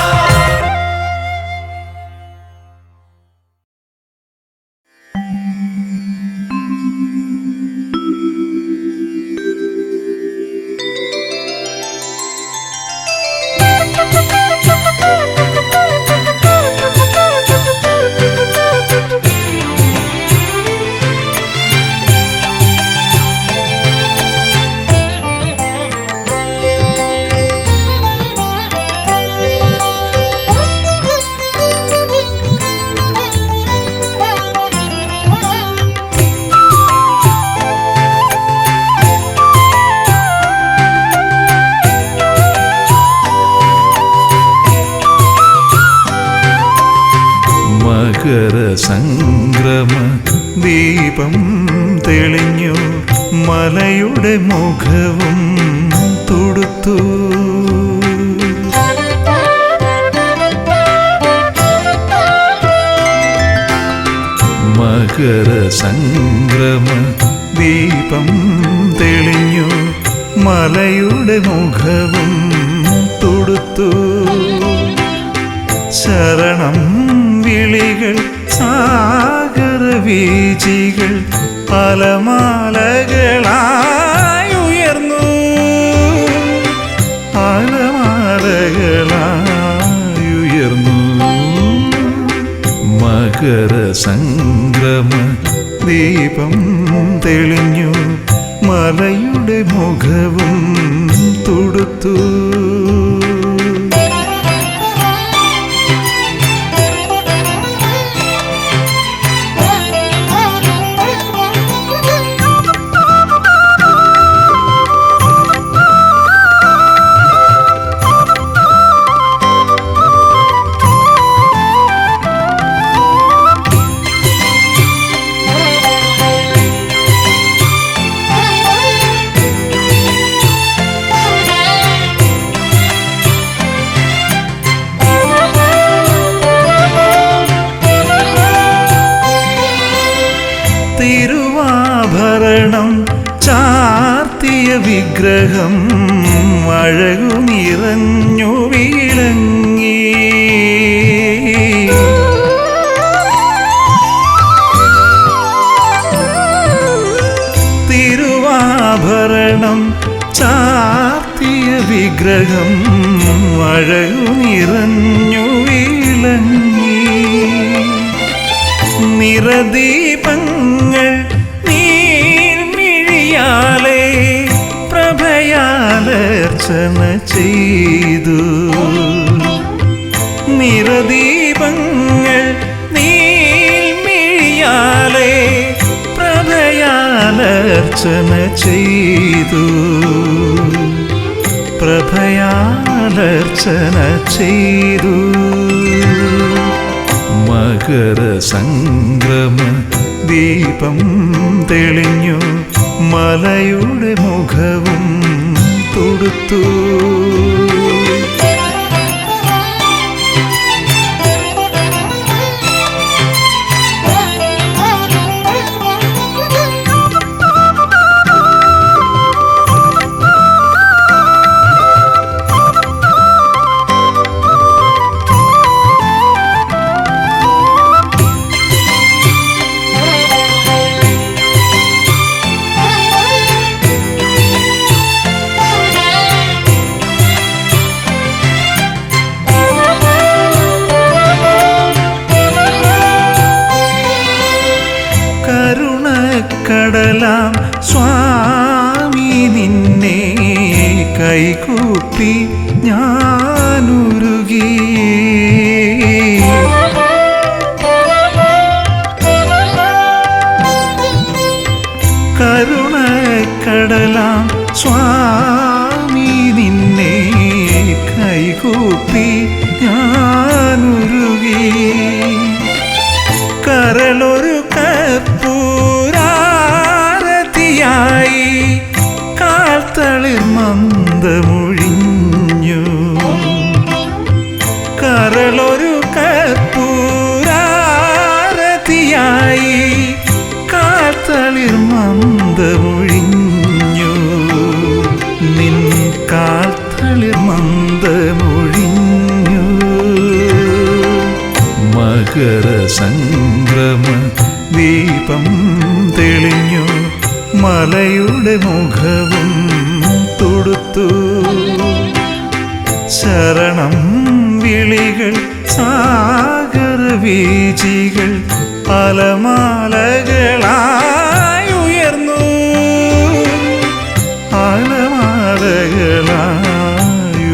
മകരസംക്രമ ദീപം തെളിഞ്ഞു മലയുടെ മുഖവും തൊടുത്തു. മകരസംക്രമ ദീപം തെളിഞ്ഞു മലയുടെ മുഖവും തൊടുത്തു. ശരണം വിളികൾ സാഗരവീചികൾ അലമാലകളായുയർന്നു. അലമാലകളായുയർന്നു. മകരസംക്രമ ദീപം തെളിഞ്ഞു മലയുടെ മുഖവും തൊടുത്തു. തിരുവാഭരണം ചാർത്തിയ വിഗ്രഹം അഴകു നിറഞ്ഞു വിളങ്ങി. തിരുവാഭരണം ചാർത്തിയ വിഗ്രഹം അഴകു നിറഞ്ഞു വിളങ്ങി. നിറദീപങ്ങൾ നീർമിഴിയാലെ പ്രഭയാലർച്ചന ചെയ്തു. നിറദീപങ്ങൾ നീർമിഴിയാലെ പ്രഭയാലർച്ചന ചെയ്തു. പ്രഭയാലർച്ചന ചെയ്തു. മകരസംക്രമ ദീപം തെളിഞ്ഞു മലയുടെ മുഖവും തൊടുത്തു. കടലാം സ്വാമി നിന്നെ കൈകൂപ്പി ഞാനുരുകി കരുണക്കടലാം സ്വാമി നിന്നെ കൈകൂപ്പി ഞാനുരുകി കരളൊരു കർപ്പൂരാരതിയായി കാൽത്തളിർ മന്ദമൊഴിഞ്ഞു കരളൊരു കർപ്പൂരാരതിയായി കാൽത്തളിർ മന്ദമൊഴിഞ്ഞു നിൻ കാൽത്തളിർ മന്ദമൊഴിഞ്ഞു മകര സംക്രമ ദീപം തെളിഞ്ഞു മലയുടെ മുഖവും തൊടുത്തു ശരണം വിളികൾ സാഗരവീചികൾ അലമാലകളായി ഉയർന്നു അലമാലകളായി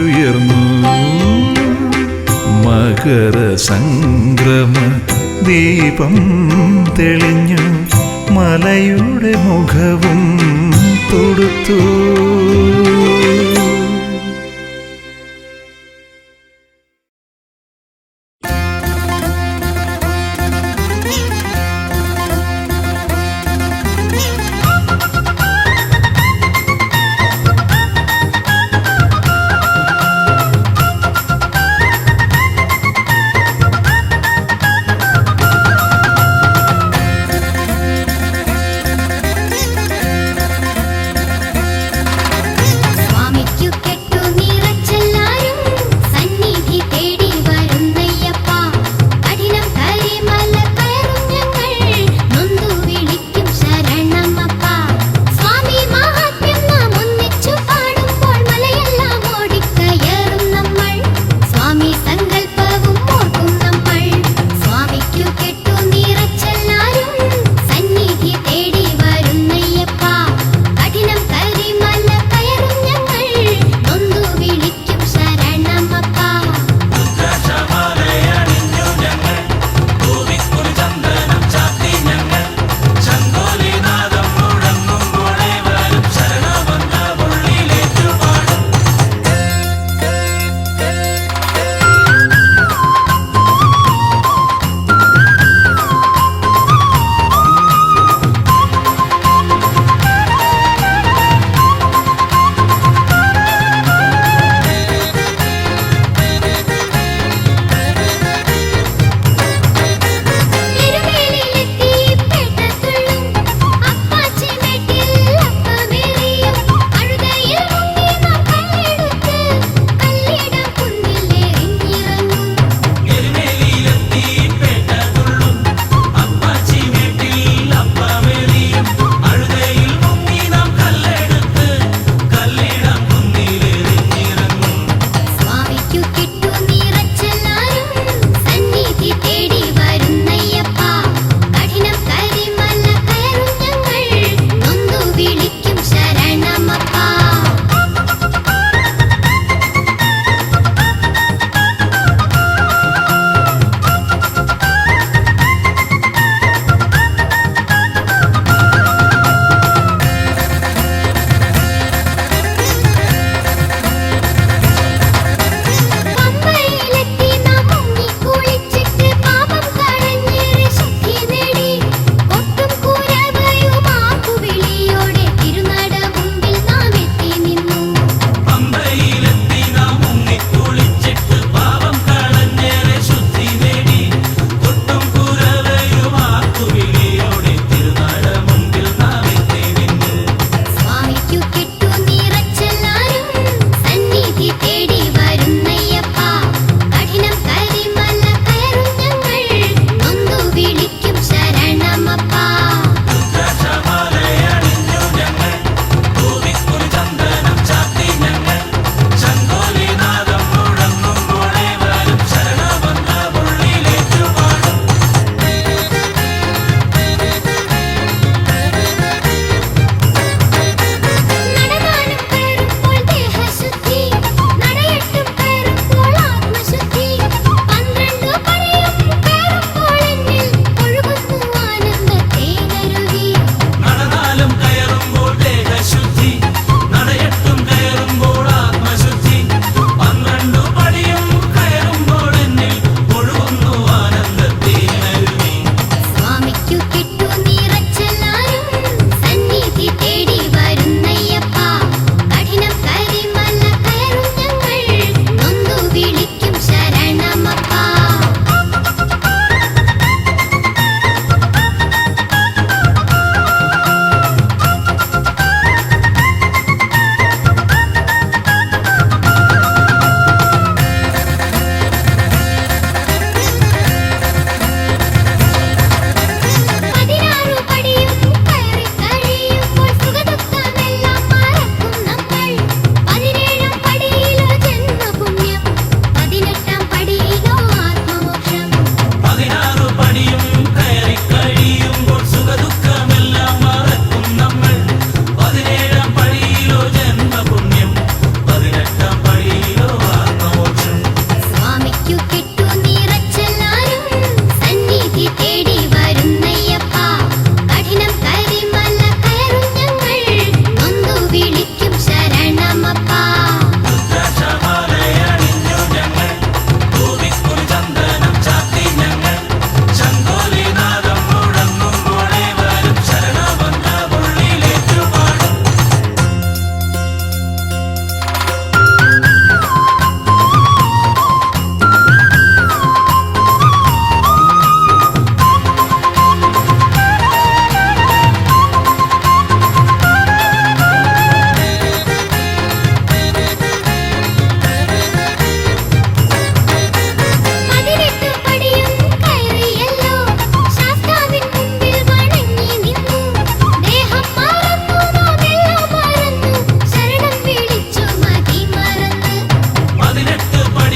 ഉയർന്നു മകര സംക്രമ ദീപം തെളിഞ്ഞു മലയുടെ മുഖവും തൊടുത്തു സ്വാമിക്കു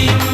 പൊഴിയും